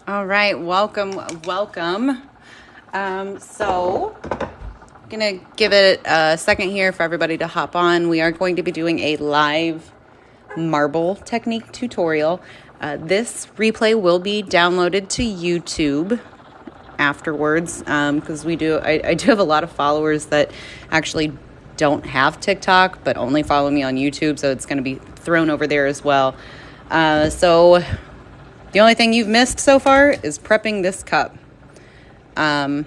All right, welcome. So I'm gonna give it a second here for everybody to hop on. We are going to be doing a live marble technique tutorial. This replay will be downloaded to YouTube afterwards because I do have a lot of followers that actually don't have TikTok but only follow me on YouTube, so it's going to be thrown over there as well. So the only thing you've missed so far is prepping this cup. I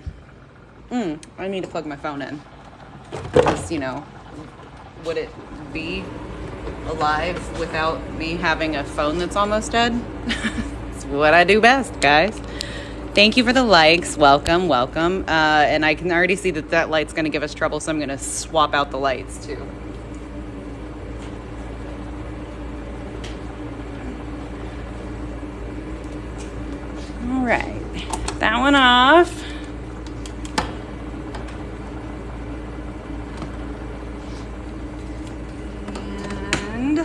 need to plug my phone in because, would it be alive without me having a phone that's almost dead? It's what I do best, guys. Thank you for the likes. Welcome. And I can already see that light's going to give us trouble, so I'm going to swap out the lights too. All right, that one off. And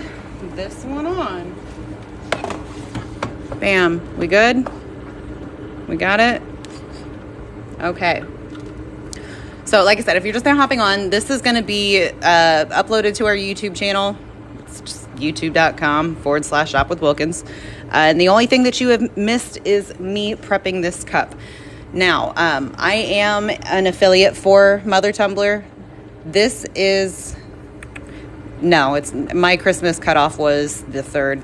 this one on. Bam, we good? We got it? Okay. So like I said, if you're just now hopping on, this is going to be uploaded to our YouTube channel. It's just youtube.com/shopwithwilkins. And the only thing that you have missed is me prepping this cup. Now, I am an affiliate for Mother Tumbler. It's my Christmas cutoff was the 3rd.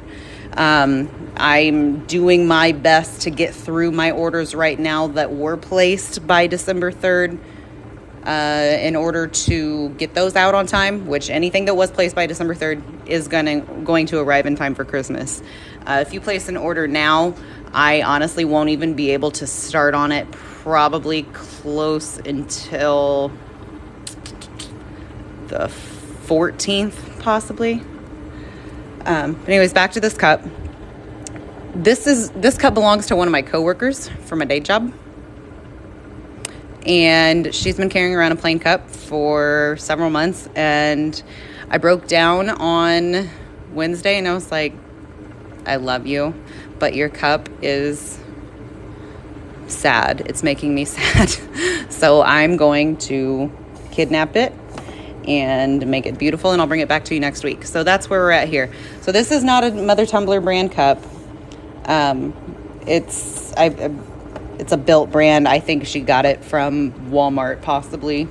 I'm doing my best to get through my orders right now that were placed by December 3rd in order to get those out on time, which anything that was placed by December 3rd is going to arrive in time for Christmas. If you place an order now, I honestly won't even be able to start on it probably close until the 14th, possibly. But anyways, back to this cup. This cup belongs to one of my coworkers from my day job. And she's been carrying around a plain cup for several months. And I broke down on Wednesday and I was like, I love you, but your cup is sad. It's making me sad. So I'm going to kidnap it and make it beautiful, and I'll bring it back to you next week. So that's where we're at here. So this is not a Mother Tumbler brand cup. It's a built brand. I think she got it from Walmart, possibly.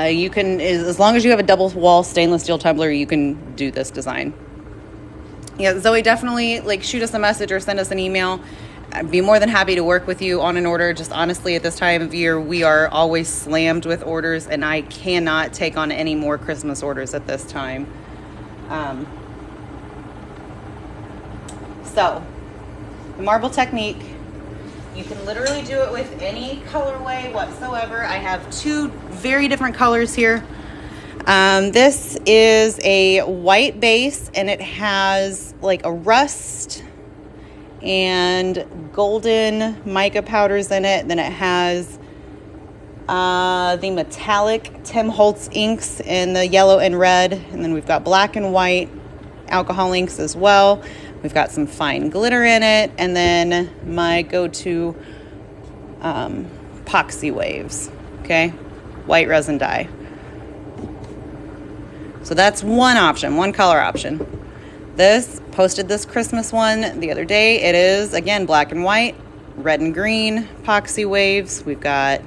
You can, as long as you have a double wall stainless steel tumbler, you can do this design. Yeah, Zoe, definitely shoot us a message or send us an email. I'd be more than happy to work with you on an order. Just honestly, at this time of year, we are always slammed with orders, and I cannot take on any more Christmas orders at this time. So, the marble technique, you can literally do it with any colorway whatsoever. I have 2 very different colors here. This is a white base, and it has a rust and golden mica powders in it. Then it has the metallic Tim Holtz inks in the yellow and red. And then we've got black and white alcohol inks as well. We've got some fine glitter in it. And then my go-to PoxyWaves, okay? White resin dye. So that's one option, one color option. Posted this Christmas one the other day. It is, again, black and white, red and green, PoxyWaves. We've got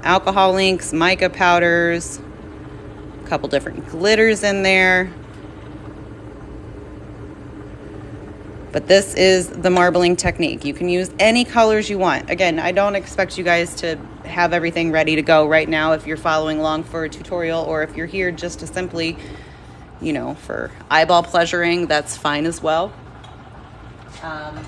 alcohol inks, mica powders, a couple different glitters in there. But this is the marbling technique. You can use any colors you want. Again, I don't expect you guys to have everything ready to go right now if you're following along for a tutorial, or if you're here just to simply, for eyeball pleasuring, that's fine as well. And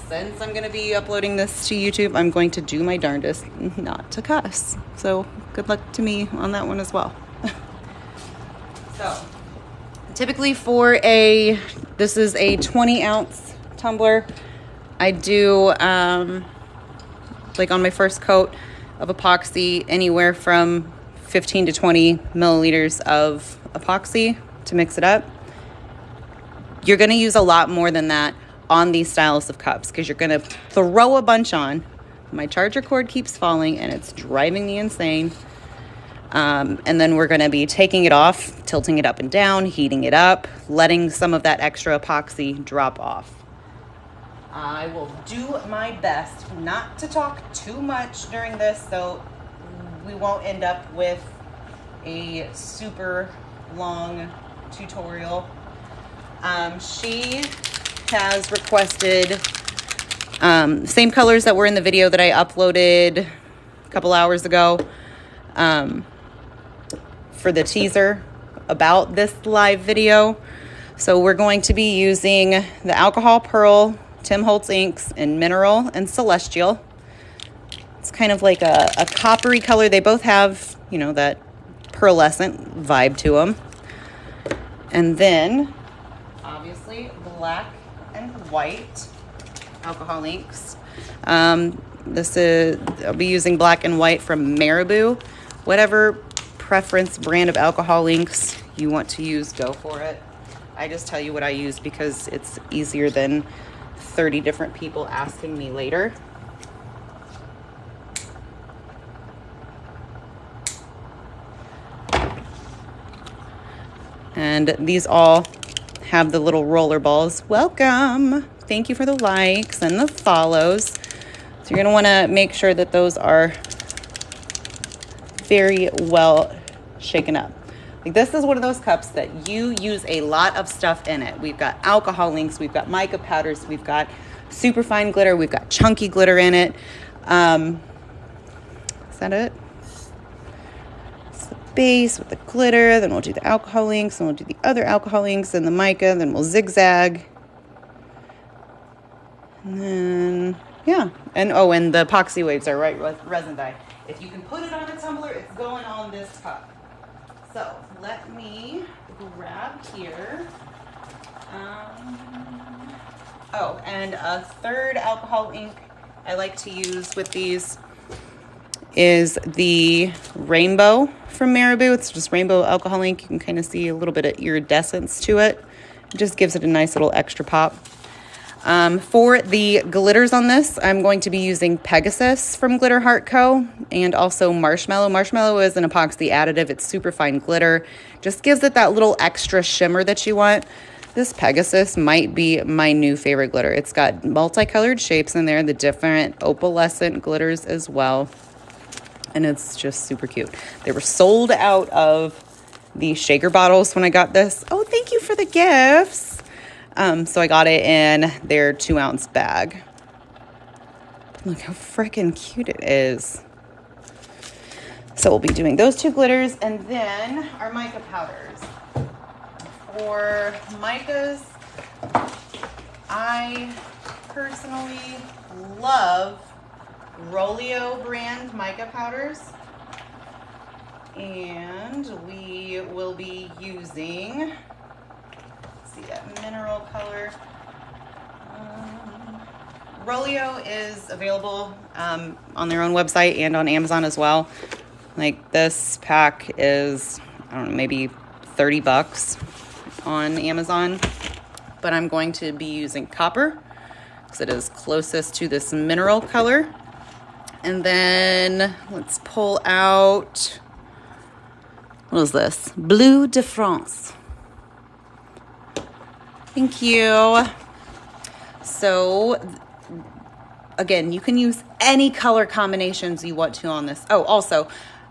since I'm going to be uploading this to YouTube, I'm going to do my darndest not to cuss. So good luck to me on that one as well. So typically this is a 20-ounce tumbler. I do, on my first coat of epoxy, anywhere from 15 to 20 milliliters of epoxy to mix it up. You're going to use a lot more than that on these styles of cups, because you're going to throw a bunch on. My charger cord keeps falling and it's driving me insane. And then we're going to be taking it off, tilting it up and down, heating it up, letting some of that extra epoxy drop off. I will do my best not to talk too much during this, so we won't end up with a super long tutorial. She has requested same colors that were in the video that I uploaded a couple hours ago for the teaser about this live video. So we're going to be using the Alcohol Pearl, Tim Holtz inks in Mineral and Celestial. It's kind of like a coppery color. They both have, you know, that pearlescent vibe to them. And then, obviously, black and white alcohol inks. I'll be using black and white from Marabou. Whatever preference brand of alcohol inks you want to use, go for it. I just tell you what I use because it's easier than 30 different people asking me later. And these all have the little roller balls. Welcome. Thank you for the likes and the follows. So you're going to want to make sure that those are very well shaken up. Like, this is one of those cups that you use a lot of stuff in it. We've got alcohol inks, we've got mica powders, we've got super fine glitter, we've got chunky glitter in it. Is that it? It's the base with the glitter, then we'll do the alcohol inks, and we'll do the other alcohol inks and the mica, then we'll zigzag. And then, yeah. And the PoxyWaves are right with resin dye. If you can put it on a tumbler, it's going on this cup. So let me grab here. And a third alcohol ink I like to use with these is the Rainbow from Marabou. It's just Rainbow alcohol ink. You can kind of see a little bit of iridescence to it. It just gives it a nice little extra pop. For the glitters on this, I'm going to be using Pegasus from Glitter Heart Co. and also Marshmallow. Marshmallow is an epoxy additive. It's super fine glitter. Just gives it that little extra shimmer that you want. This Pegasus might be my new favorite glitter. It's got multicolored shapes in there, the different opalescent glitters as well. And it's just super cute. They were sold out of the shaker bottles when I got this. Oh, thank you for the gifts. So I got it in their 2-ounce bag. Look how freaking cute it is. So we'll be doing those two glitters and then our mica powders. For micas, I personally love Rolio brand mica powders. And we will be using... see that mineral color. Rolio is available on their own website and on Amazon as well. Like, this pack is, I don't know, maybe $30 on Amazon. But I'm going to be using copper because it is closest to this mineral color. And then let's pull out, what is this? Bleu de France. Thank you. So, again, you can use any color combinations you want to on this. Oh, also,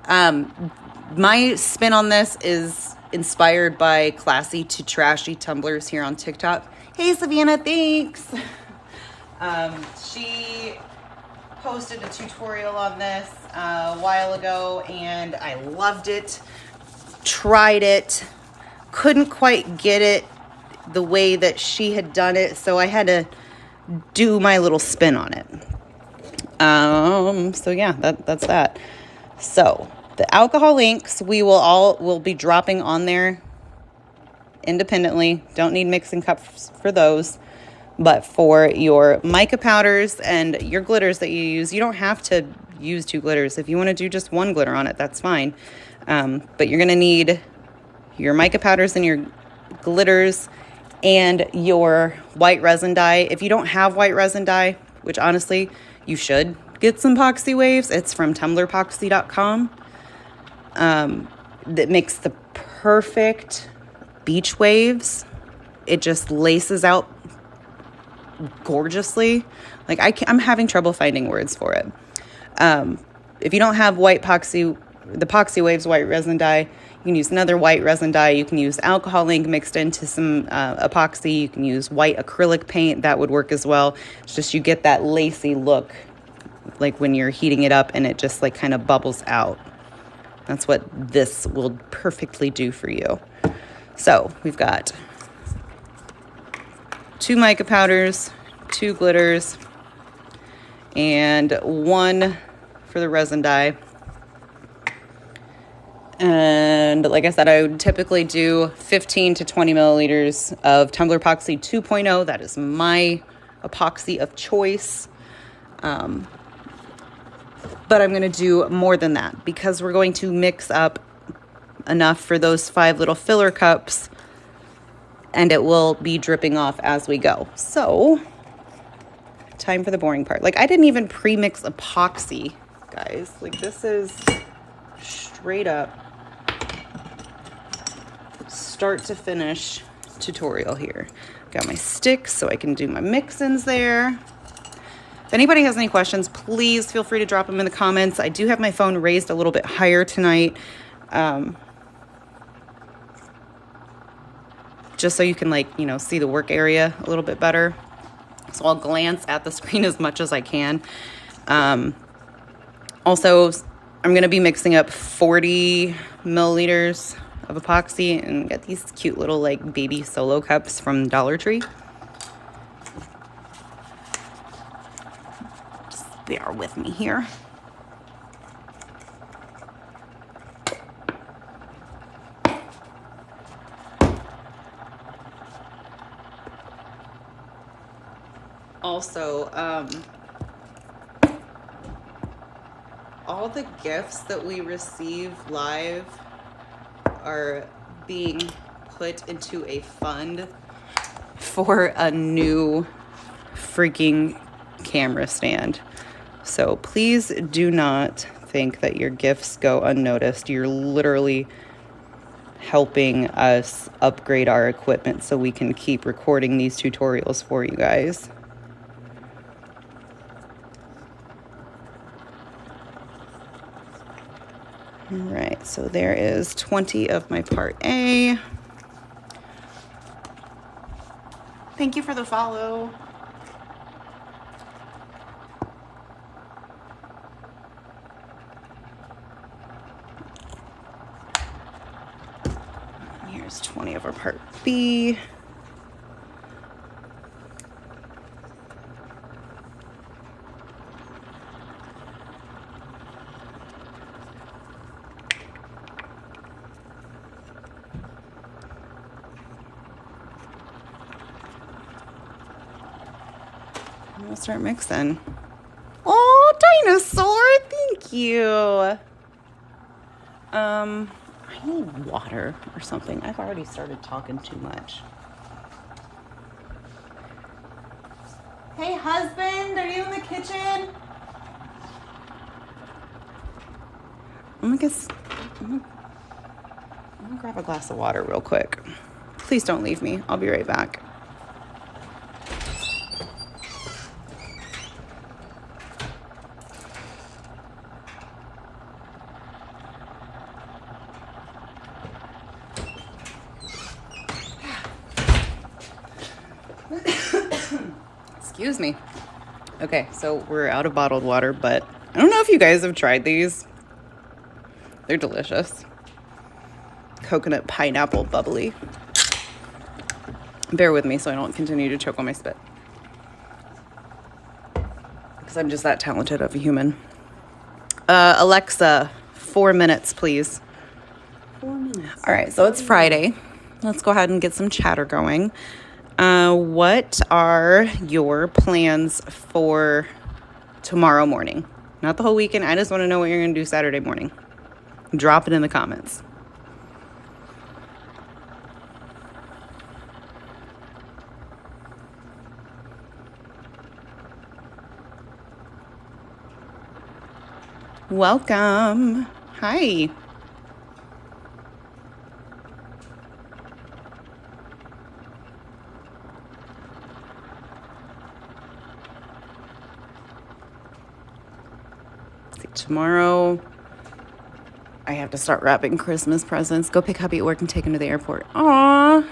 my spin on this is inspired by classy to trashy tumblers here on TikTok. Hey, Savannah, thanks. She posted a tutorial on this a while ago, and I loved it. Tried it. Couldn't quite get it the way that she had done it, so I had to do my little spin on it. So yeah, that's that. So the alcohol inks we'll be dropping on there independently. Don't need mixing cups for those. But for your mica powders and your glitters that you use, you don't have to use 2 glitters. If you want to do just 1 glitter on it, that's fine. But you're going to need your mica powders and your glitters and your white resin dye. If you don't have white resin dye, which honestly you should get some PoxyWaves. It's from Tumblerpoxy.com. That makes the perfect beach waves. It just laces out gorgeously. Like I'm having trouble finding words for it. If you don't have the PoxyWaves white resin dye, you can use another white resin dye. You can use alcohol ink mixed into some epoxy. You can use white acrylic paint. That would work as well. It's just you get that lacy look, like when you're heating it up and it just like kind of bubbles out. That's what this will perfectly do for you. So we've got 2 mica powders, 2 glitters, and 1 for the resin dye. And like I said, I would typically do 15 to 20 milliliters of Tumblerpoxy 2.0. That is my epoxy of choice. But I'm going to do more than that because we're going to mix up enough for those 5 little filler cups, and it will be dripping off as we go. So, time for the boring part. Like, I didn't even pre-mix epoxy, guys. Like, this is straight up start to finish tutorial here. Got my sticks so I can do my mix-ins there. If anybody has any questions, please feel free to drop them in the comments. I do have my phone raised a little bit higher tonight, just so you can, like, you know, see the work area a little bit better. So I'll glance at the screen as much as I can. Also, I'm going to be mixing up 40 milliliters of epoxy, and get these cute little like baby solo cups from Dollar Tree. Just bear with me here. Also, all the gifts that we receive live are being put into a fund for a new freaking camera stand. So please do not think that your gifts go unnoticed. You're literally helping us upgrade our equipment so we can keep recording these tutorials for you guys. All right, so there is 20 of my part A. Thank you for the follow. Here's 20 of our part B. We'll start mixing. Oh, dinosaur, thank you. I need water or something. I've already started talking too much. Hey, husband, are you in the kitchen? I'm gonna grab a glass of water real quick. Please don't leave me. I'll be right back. Excuse me. Okay, so we're out of bottled water, but I don't know if you guys have tried these. They're delicious. Coconut pineapple bubbly. Bear with me so I don't continue to choke on my spit, because I'm just that talented of a human. Alexa, 4 minutes, please. 4 minutes. All right, so it's Friday. Let's go ahead and get some chatter going. What are your plans for tomorrow morning? Not the whole weekend. I just want to know what you're going to do Saturday morning. Drop it in the comments. Welcome. Hi. See, tomorrow I have to start wrapping Christmas presents. Go pick hubby at work and take him to the airport. Aw.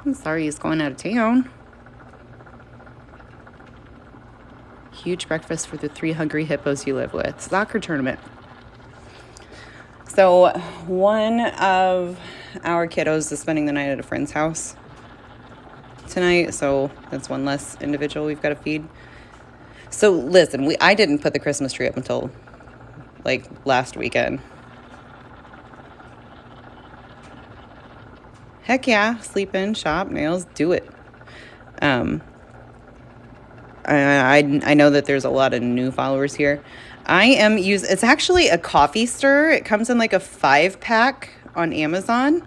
I'm sorry he's going out of town. Huge breakfast for the 3 hungry hippos you live with. Soccer tournament. So one of our kiddos is spending the night at a friend's house tonight. So that's one less individual we've got to feed. So listen, I didn't put the Christmas tree up until like last weekend. Heck yeah, sleep in, shop, nails, do it. I know that there's a lot of new followers here. It's actually a coffee stir. It comes in like a 5-pack on Amazon.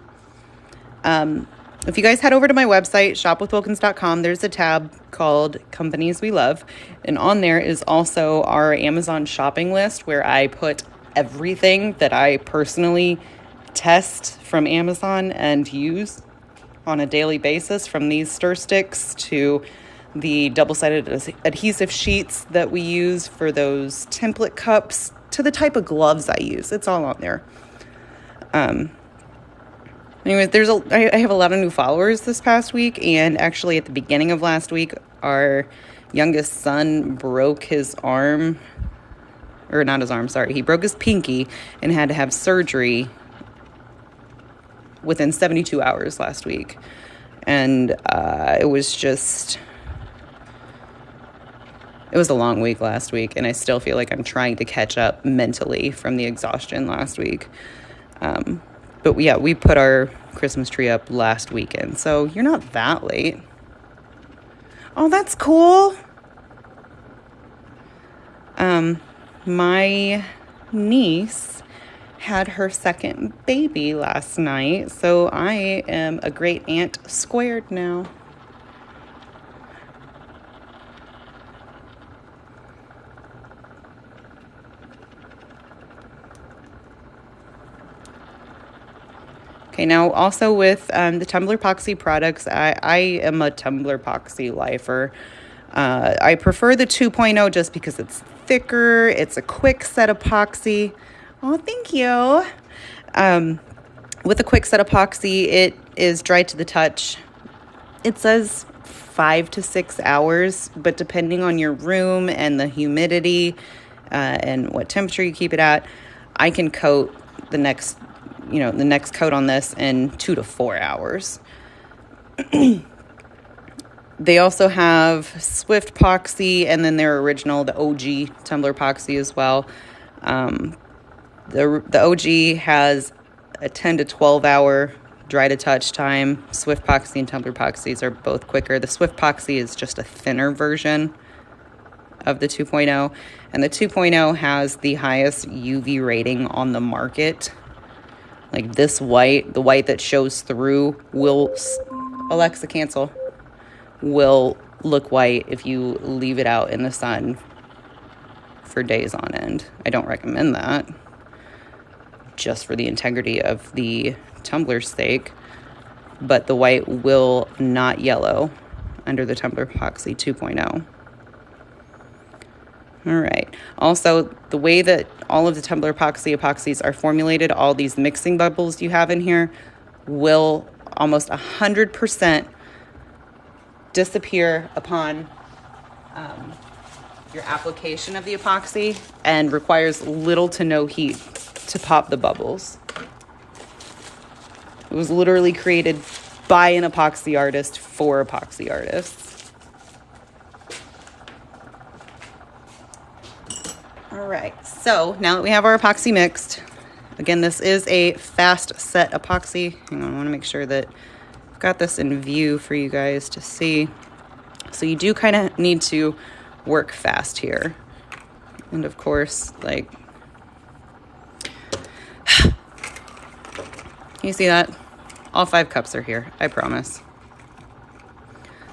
If you guys head over to my website, shopwithwilkins.com, there's a tab called Companies We Love. And on there is also our Amazon shopping list where I put everything that I personally test from Amazon and use on a daily basis, from these stir sticks to the double-sided adhesive sheets that we use for those template cups to the type of gloves I use. It's all on there. Anyways, I have a lot of new followers this past week, and actually at the beginning of last week, our youngest son broke his arm, or not his arm, sorry. He broke his pinky and had to have surgery within 72 hours last week. And it was a long week last week, and I still feel like I'm trying to catch up mentally from the exhaustion last week. But yeah, we put our Christmas tree up last weekend, so you're not that late. Oh, that's cool. My niece had her second baby last night, so I am a great aunt squared now. Okay, now also with the Tumblerpoxy products, I am a Tumblerpoxy lifer. I prefer the 2.0 just because it's thicker. It's a quick set epoxy. Oh, thank you. With the quick set epoxy, it is dry to the touch. It says 5 to 6 hours, but depending on your room and the humidity and what temperature you keep it at, I can coat the next coat on this in 2 to 4 hours. They also have Swift Poxy, and then their original, the OG Tumblerpoxy as well. The OG has a 10 to 12 hour dry to touch time. Swift Poxy and Tumblerpoxys are both quicker. The Swift Poxy is just a thinner version of the 2.0, and the 2.0 has the highest UV rating on the market. Like this white, the white that shows through Alexa, cancel, will look white if you leave it out in the sun for days on end. I don't recommend that, just for the integrity of the tumbler's sake, but the white will not yellow under the Tumblerpoxy 2.0. All right. Also, the way that all of the Tumblerpoxy epoxies are formulated, all these mixing bubbles you have in here will almost 100% disappear upon your application of the epoxy and requires little to no heat to pop the bubbles. It was literally created by an epoxy artist for epoxy artists. All right, so now that we have our epoxy mixed, again, this is a fast set epoxy. Hang on, I want to make sure that I've got this in view for you guys to see. So you do kind of need to work fast here. And of course, like, you see that? All 5 cups are here, I promise.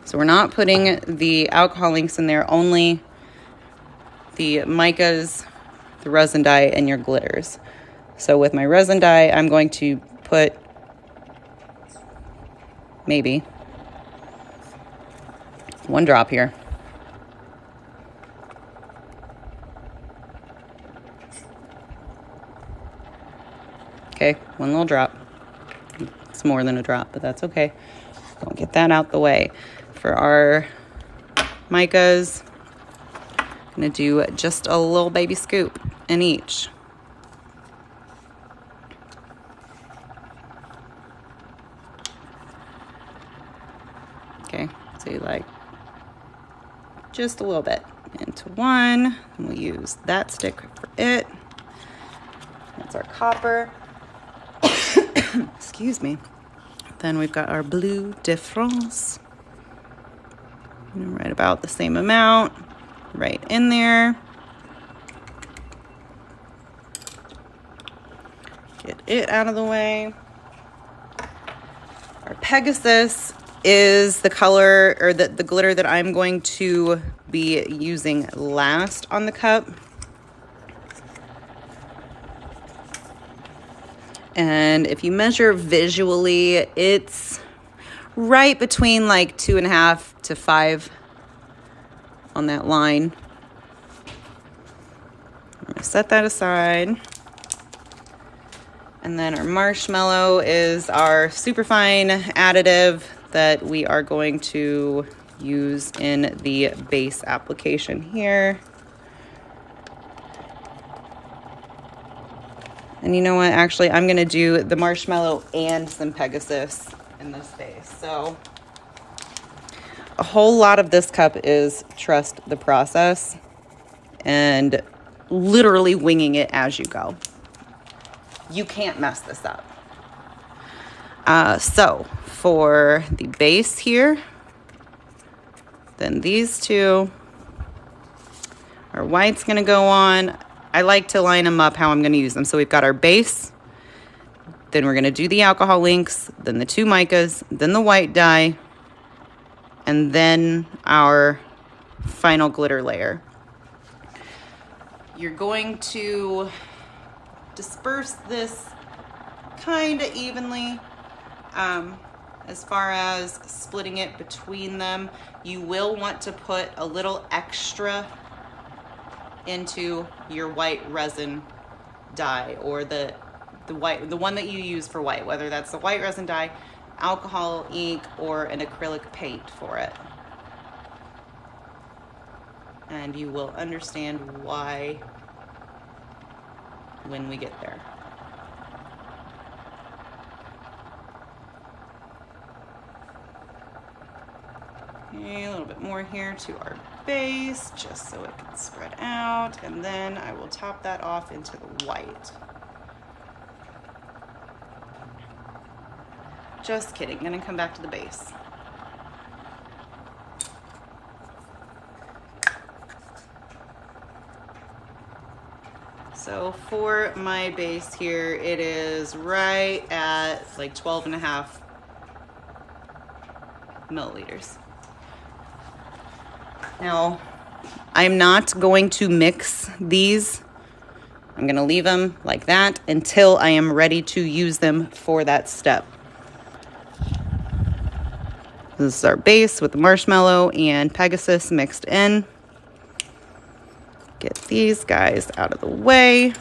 So we're not putting the alcohol inks in there, only the micas, the resin dye and your glitters. So with my resin dye, I'm going to put maybe 1 drop here. Okay, 1 little drop. It's more than a drop, but that's okay. Don't get that out the way. For our micas, I'm gonna do just a little baby scoop in each. Okay, so you like just a little bit into one, and we'll use that stick for it. That's our copper. Excuse me. Then we've got our blue de France. Right about the same amount, right in there. Get it out of the way. Our Pegasus is the color or the glitter that I'm going to be using last on the cup. And if you measure visually, it's right between like 2.5 to 5 on that line. I'm gonna set that aside. And then our Marshmallow is our superfine additive that we are going to use in the base application here. And you know what? Actually, I'm going to do the Marshmallow and some Pegasus in this base. So a whole lot of this cup is trust the process and literally winging it as you go. You can't mess this up. So for the base here, then these two, our white's going to go on. I like to line them up how I'm going to use them. So we've got our base, then we're going to do the alcohol inks, then the 2 micas, then the white dye, and then our final glitter layer. You're going to disperse this kind of evenly. As far as splitting it between them, you will want to put a little extra into your white resin dye, or the one that you use for white, whether that's the white resin dye, alcohol ink, or an acrylic paint for it. And you will understand why when we get there. Okay, a little bit more here to our base, just so it can spread out, and then I will top that off into the white. Just kidding, gonna come back to the base. So for my base here, it is right at like 12.5 milliliters. Now, I'm not going to mix these. I'm going to leave them like that until I am ready to use them for that step. This is our base with the Marshmallow and Pegasus mixed in. Get these guys out of the way.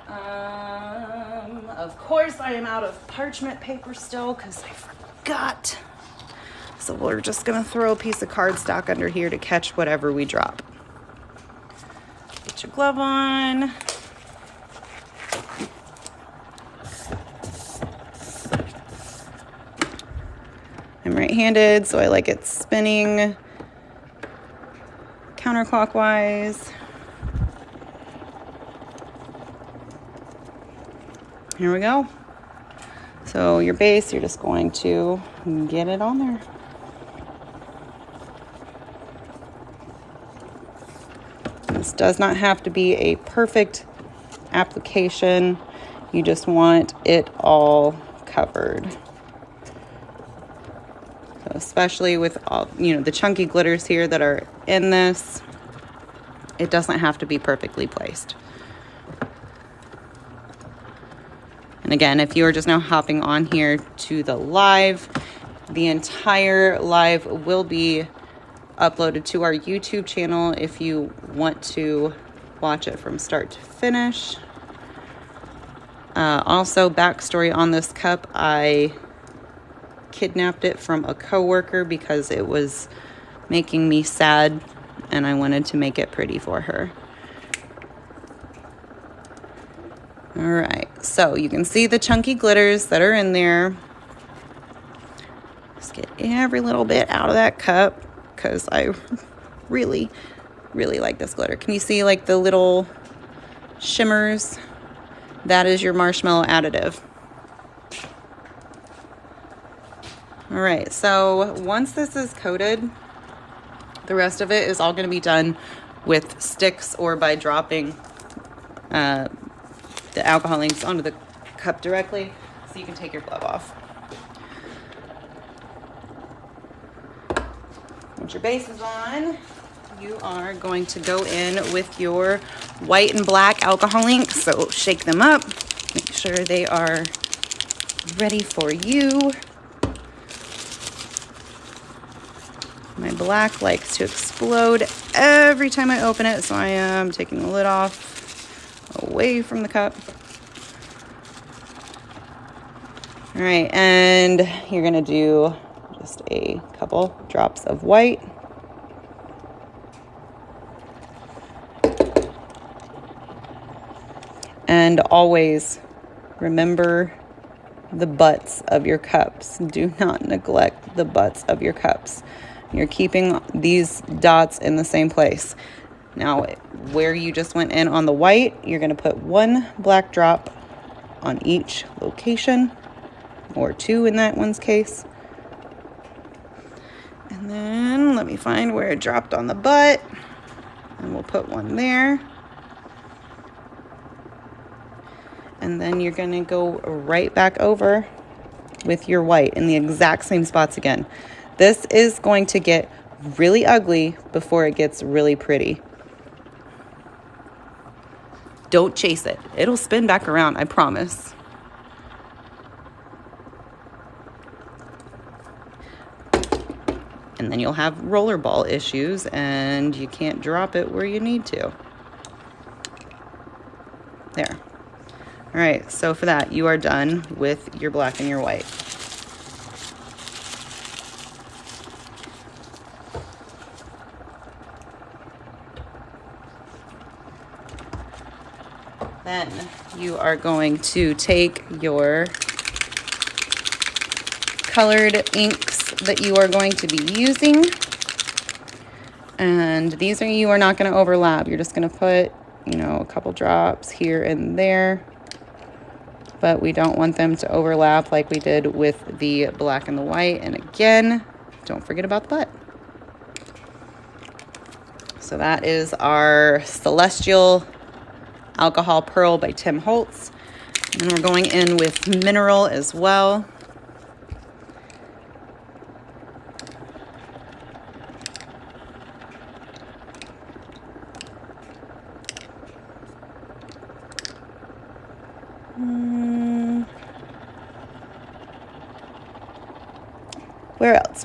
Of course, I am out of parchment paper still because I forgot. So we're just going to throw a piece of cardstock under here to catch whatever we drop. Get your glove on. I'm right-handed, so I like it spinning counterclockwise. Here we go. So your base, you're just going to get it on there. This does not have to be a perfect application. You just want it all covered. So especially with all, the chunky glitters here that are in this. It doesn't have to be perfectly placed. And again, if you are just now hopping on here to the live, the entire live will be uploaded to our YouTube channel if you want to watch it from start to finish. Also, backstory on this cup, I kidnapped it from a coworker because it was making me sad and I wanted to make it pretty for her. All right, so you can see the chunky glitters that are in there. Just get every little bit out of that cup because I really, really like this glitter. Can you see like the little shimmers? That is your marshmallow additive. All right, so once this is coated, the rest of it is all going to be done with sticks or by dropping the alcohol inks onto the cup directly, so you can take your glove off. Once your base is on, you are going to go in with your white and black alcohol inks. So shake them up, make sure they are ready for you. My black likes to explode every time I open it, so I am taking the lid off, away from the cup. All right, and you're gonna do just a couple drops of white. And always remember the butts of your cups. Do not neglect the butts of your cups. You're keeping these dots in the same place. Now, where you just went in on the white, you're going to put one black drop on each location, or two in that one's case. And then let me find where it dropped on the butt, and we'll put one there. And then you're going to go right back over with your white in the exact same spots again. This is going to get really ugly before it gets really pretty. Don't chase it. It'll spin back around, I promise. And then you'll have rollerball issues and you can't drop it where you need to. There. All right, so for that, you are done with your black and your white. Then you are going to take your colored inks that you are going to be using. And these are, you are not going to overlap. You're just going to put, a couple drops here and there. But we don't want them to overlap like we did with the black and the white. And again, don't forget about the butt. So that is our Celestial Alcohol Pearl by Tim Holtz. And we're going in with Mineral as well.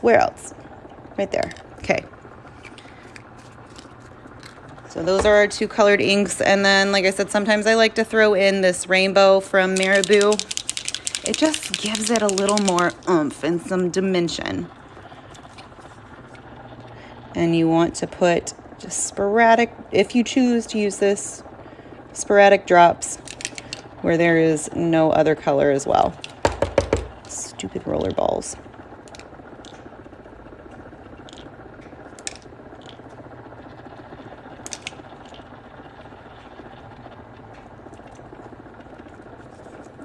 Where else? Right there. Okay. So those are our two colored inks. And then, like I said, sometimes I like to throw in this rainbow from Marabou. It just gives it a little more oomph and some dimension. And you want to put just sporadic, if you choose to use this, sporadic drops where there is no other color as well. Stupid roller balls.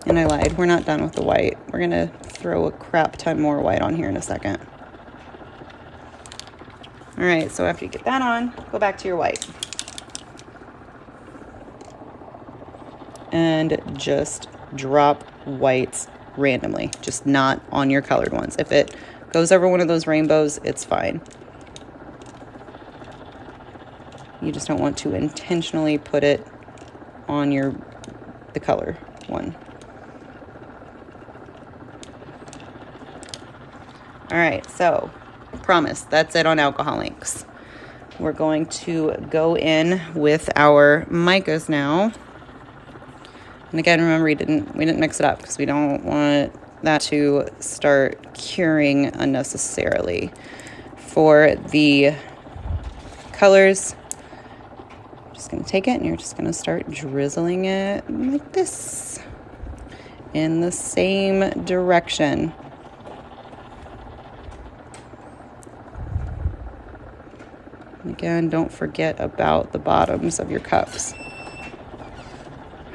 And I lied, we're not done with the white. We're gonna throw a crap ton more white on here in a second. All right, so after you get that on, go back to your white. And just drop whites randomly, just not on your colored ones. If it goes over one of those rainbows, it's fine. You just don't want to intentionally put it on the color one. All right, so promise, that's it on alcohol inks. We're going to go in with our micas now. And again, remember, we didn't mix it up because we don't want that to start curing unnecessarily. For the colors, I'm just going to take it and you're just going to start drizzling it like this in the same direction. Again, don't forget about the bottoms of your cups.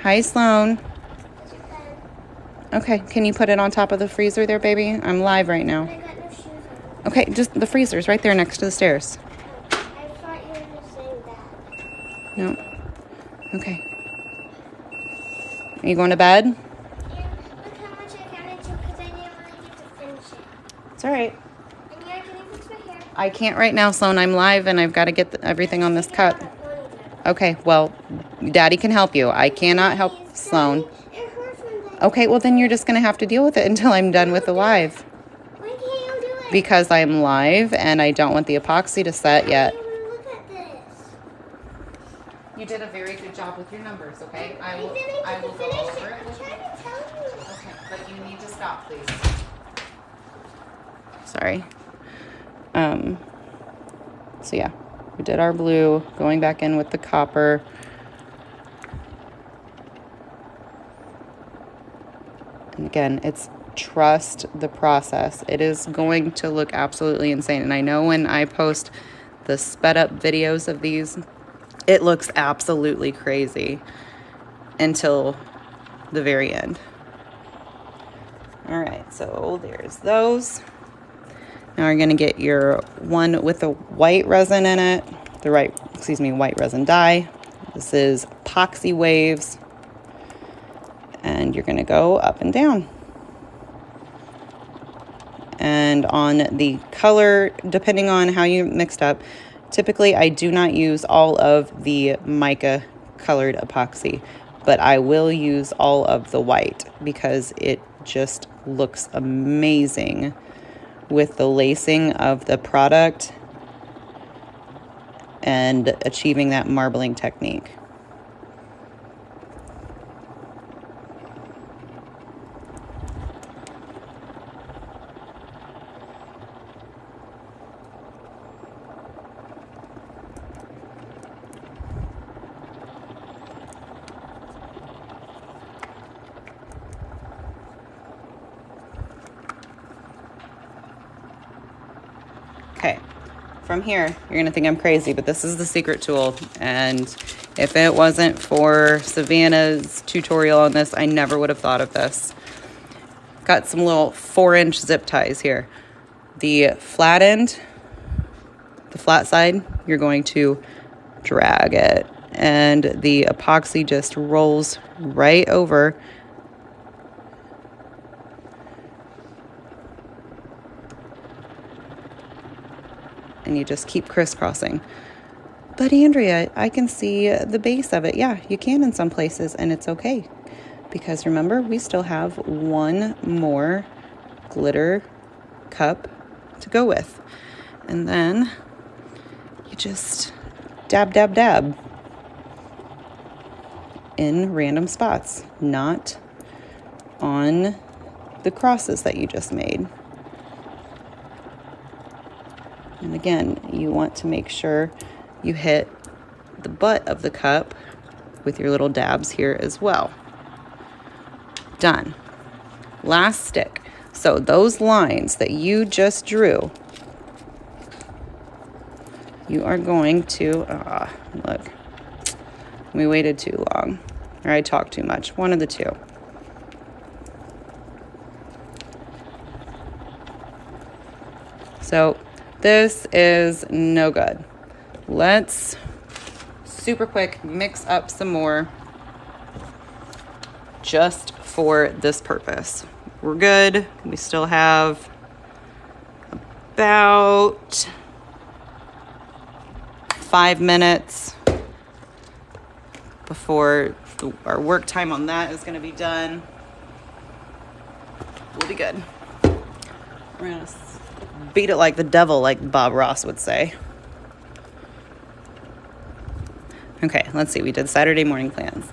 Hi, Sloan. Okay, can you put it on top of the freezer there, baby? I'm live right now. I got no shoes on. Okay, just the freezer's right there next to the stairs. I thought you were just saying that. No. Okay. Are you going to bed? Yeah, look how much I counted to because I didn't really get to finish it. It's all right. And yeah, can you fix my hair? I can't right now, Sloan. I'm live and I've got to get everything on this cut. Okay, well, Daddy can help you. I cannot help Sloan. It hurts when they... Okay, well, then you're just going to have to deal with it until I'm done with the live. Why can't you do it? Because I'm live and I don't want the epoxy to set yet. Look at this. You did a very good job with your numbers, okay? I will go finish over it. it I'm with you. trying to tell you. Okay, but you need to stop, please. Sorry. So yeah, we did our blue, going back in with the copper. And again, it's trust the process. It is going to look absolutely insane. And I know when I post the sped up videos of these, it looks absolutely crazy until the very end. All right, so there's those. Now we're gonna get your one with the white resin in it, white resin dye. This is PoxyWaves. And you're gonna go up and down. And on the color, depending on how you mixed up, typically I do not use all of the mica colored epoxy, but I will use all of the white because it just looks amazing with the lacing of the product and achieving that marbling technique. Okay, from here, you're gonna think I'm crazy, but this is the secret tool. And if it wasn't for Savannah's tutorial on this, I never would have thought of this. Got some little 4-inch zip ties here. The flat end, the flat side, you're going to drag it. And the epoxy just rolls right over. And you just keep crisscrossing. But Andrea, I can see the base of it. Yeah, you can in some places, and it's okay. Because remember, we still have one more glitter cup to go with. And then you just dab, dab, dab in random spots, not on the crosses that you just made. And again, you want to make sure you hit the butt of the cup with your little dabs here as well. Done. Last stick. So those lines that you just drew, you are going to, look, we waited too long, or I talked too much. One of the two. So this is no good. Let's super quick mix up some more just for this purpose. We're good. We still have 5 minutes before our work time on that is going to be done. We'll be good. We're going to beat it like the devil, like Bob Ross would say. Okay, let's see. We did Saturday morning plans.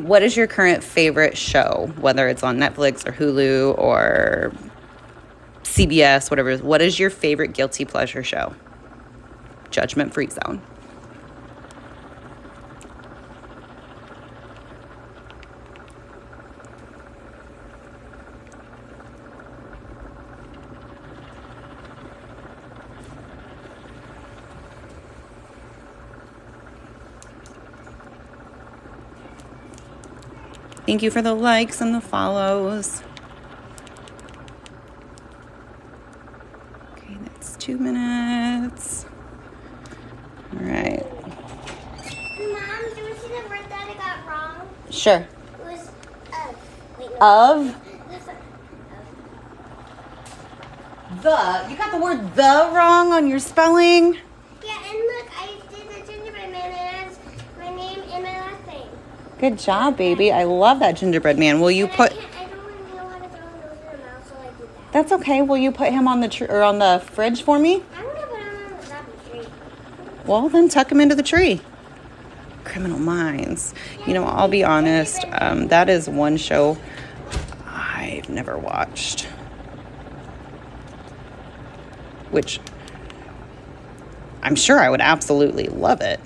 What is your current favorite show? Whether it's on Netflix or Hulu or CBS, whatever. What is your favorite guilty pleasure show? Judgment Free Zone. Thank you for the likes and the follows. Okay, that's 2 minutes. All right. Mom, do you see the word that I got wrong? Sure. It was of. Wait, no. Of? That's not- The. You got the word the wrong on your spelling? Yeah, and look, I did the gingerbread man and it has my name and my last name. Good job, baby. I love that gingerbread man. Will you And put... I don't really know how to throw him nose in the mouth, so I did that. That's okay. Will you put him on the on the fridge for me? I'm going to put him on the top of the tree. Well, then tuck him into the tree. Criminal Minds. You know, I'll be honest. That is one show I've never watched. Which I'm sure I would absolutely love it.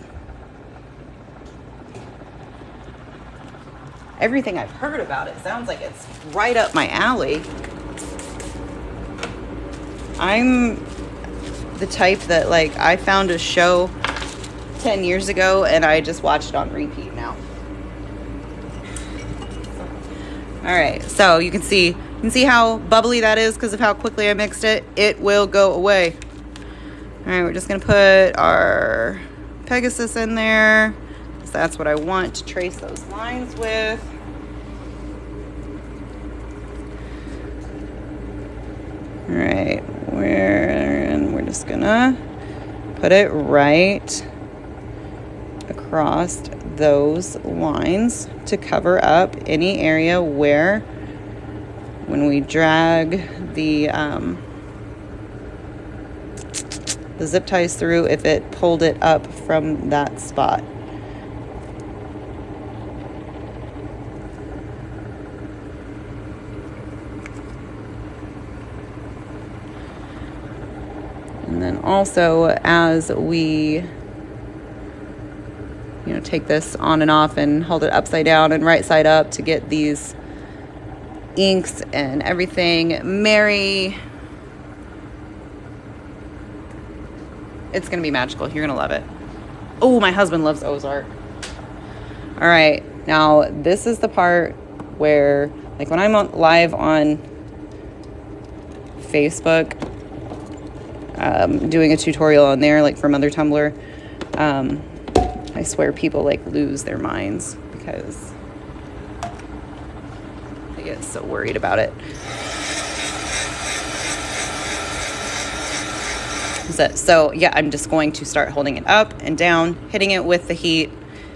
Everything I've heard about it sounds like it's right up my alley. I'm the type that, like, I found a show 10 years ago and I just watched it on repeat now. All right, so you can see how bubbly that is because of how quickly I mixed it. It will go away. All right, we're just gonna put our Pegasus in there. So that's what I want to trace those lines with. All right, we're just gonna put it right across those lines to cover up any area where, when we drag the zip ties through, if it pulled it up from that spot. And then also, as we, take this on and off and hold it upside down and right side up to get these inks and everything merry. It's going to be magical. You're going to love it. Oh, my husband loves Ozark. All right. Now, this is the part where, like, when I'm live on Facebook, doing a tutorial on there, like for Mother Tumblr, I swear people, like, lose their minds because they get so worried about it. So yeah, I'm just going to start holding it up and down, hitting it with the heat.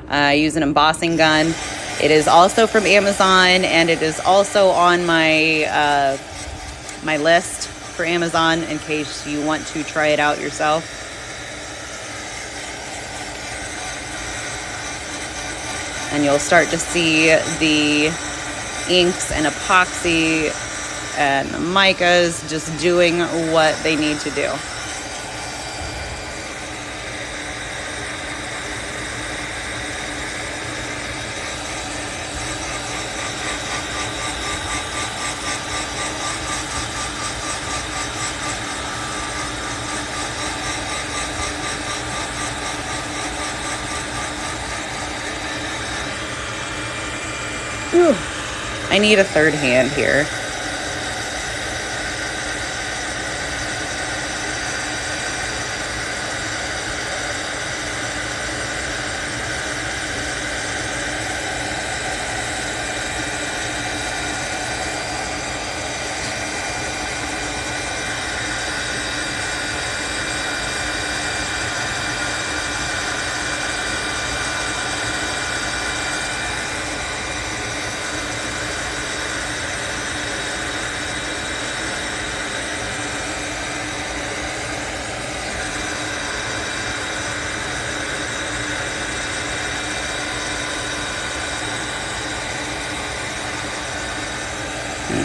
I use an embossing gun. It is also from Amazon, and it is also on my my list for Amazon in case you want to try it out yourself. And you'll start to see the inks and epoxy and the micas just doing what they need to do. Whew. I need a third hand here.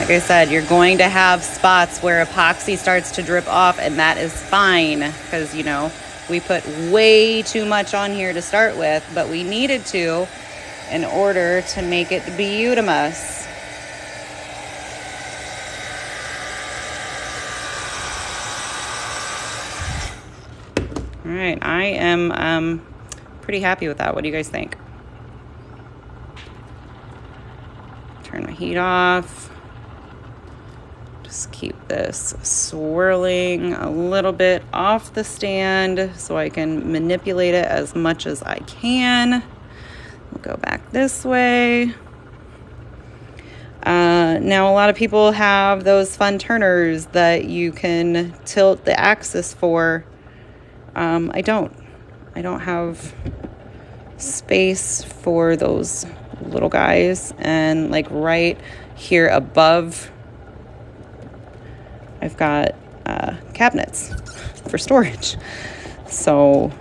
Like I said, you're going to have spots where epoxy starts to drip off, and that is fine because, you know, we put way too much on here to start with, but we needed to in order to make it beautimous. All right, I am pretty happy with that. What do you guys think? Turn my heat off. Just keep this swirling a little bit off the stand so I can manipulate it as much as I can. We'll go back this way. Now, a lot of people have those fun turners that you can tilt the axis for. I don't have space for those little guys, and like right here above I've got cabinets for storage, so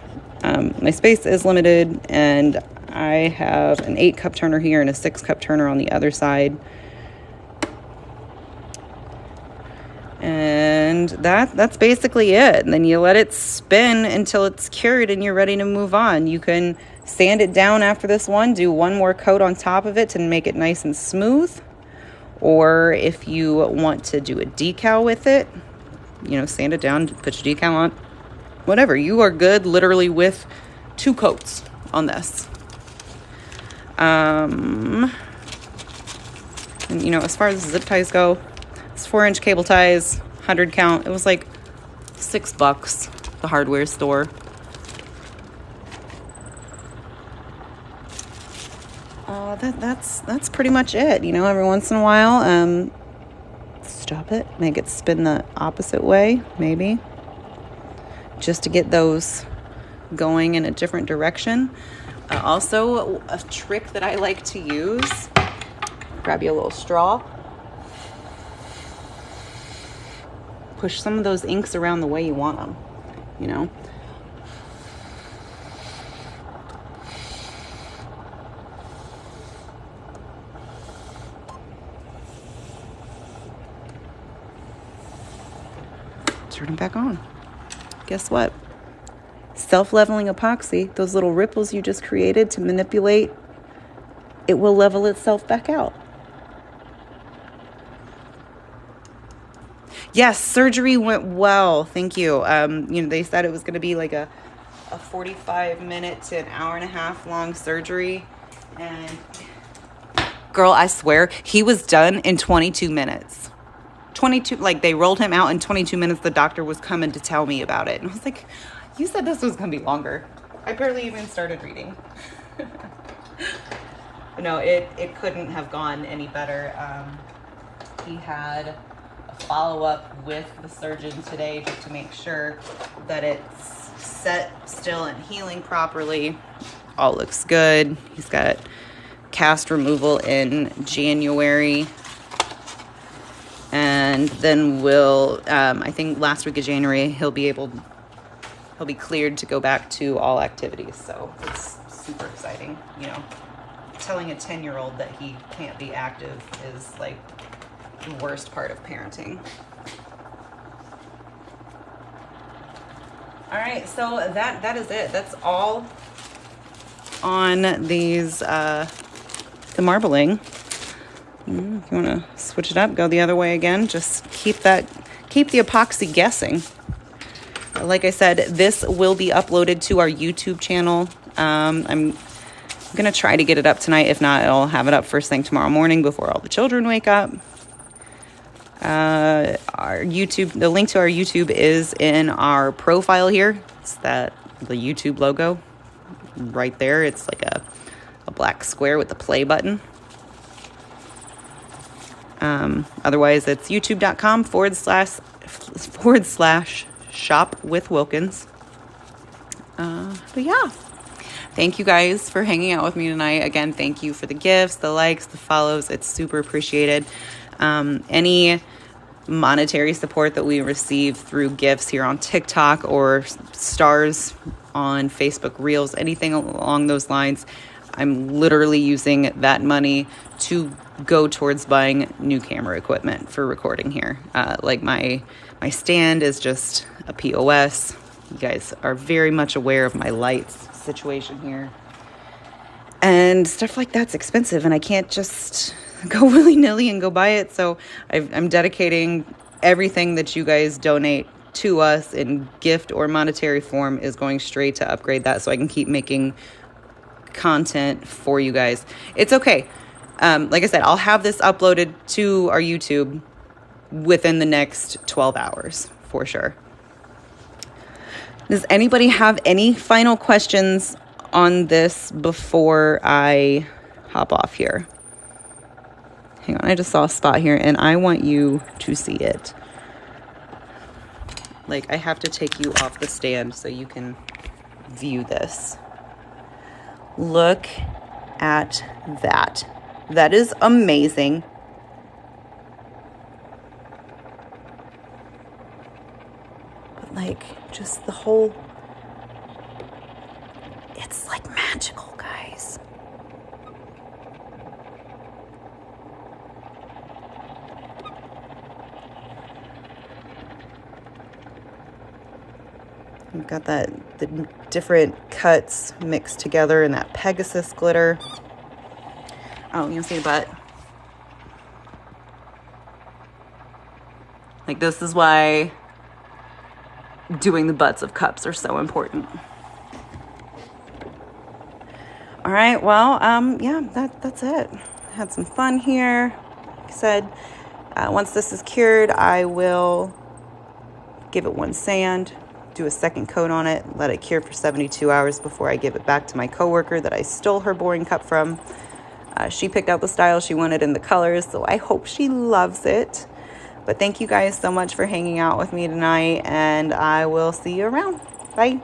my space is limited, and I have an 8-cup turner here and a 6-cup turner on the other side, and that's basically it. And then you let it spin until it's cured and you're ready to move on. You can sand it down after this one, do one more coat on top of it to make it nice and smooth. Or if you want to do a decal with it, you know, sand it down, put your decal on, whatever. You are good literally with 2 coats on this. And, you know, as far as zip ties go, it's 4-inch cable ties, 100 count. It was like $6, the hardware store. That's pretty much it. You know, every once in a while, stop it, make it spin the opposite way, maybe, just to get those going in a different direction. Also, a trick that I like to use, grab you a little straw, push some of those inks around the way you want them, you know. Turn it back on. Guess what? Self-leveling epoxy, those little ripples you just created to manipulate, it will level itself back out. Yes, surgery went well. Thank you. You know, they said it was going to be like a 45-minute to an hour and a half long surgery. And girl, I swear, he was done in 22 minutes. 22, like they rolled him out in 22 minutes. The doctor was coming to tell me about it. And I was like, you said this was going to be longer. I barely even started reading. No, it couldn't have gone any better. He had a follow-up with the surgeon today just to make sure that it's set still and healing properly. All looks good. He's got cast removal in January. And then we'll, I think last week of January, he'll be cleared to go back to all activities. So it's super exciting. You know, telling a 10-year-old that he can't be active is like the worst part of parenting. All right, so that is it. That's all on these, the marbling. If you want to switch it up, go the other way again. Just keep the epoxy guessing. Like I said, this will be uploaded to our YouTube channel. I'm going to try to get it up tonight. If not, I'll have it up first thing tomorrow morning before all the children wake up. Our YouTube, the link to our YouTube is in our profile here. It's the YouTube logo right there. It's like a black square with the play button. Otherwise, it's youtube.com/shop with Wilkins. But yeah, thank you guys for hanging out with me tonight. Again, thank you for the gifts, the likes, the follows. It's super appreciated. Any monetary support that we receive through gifts here on TikTok or stars on Facebook Reels, anything along those lines, I'm literally using that money to go towards buying new camera equipment for recording here. Like my stand is just a POS. You guys are very much aware of my lights situation here. And stuff like that's expensive, and I can't just go willy-nilly and go buy it. So I'm dedicating everything that you guys donate to us in gift or monetary form is going straight to upgrade that so I can keep making content for you guys. It's okay. Like I said, I'll have this uploaded to our YouTube within the next 12 hours for sure. Does anybody have any final questions on this before I hop off here? Hang on, I just saw a spot here and I want you to see it. Like, I have to take you off the stand so you can view this. Look at that. That is amazing. But like, just the whole, it's like magical, guys. We've got the different cuts mixed together in that Pegasus glitter. Oh, you'll see the butt. Like, this is why doing the butts of cups are so important. All right, well, yeah, that's it. Had some fun here. Like I said, once this is cured, I will give it one sand, do a second coat on it, let it cure for 72 hours before I give it back to my coworker that I stole her boring cup from. She picked out the style she wanted and the colors, so I hope she loves it. But thank you guys so much for hanging out with me tonight, and I will see you around. Bye.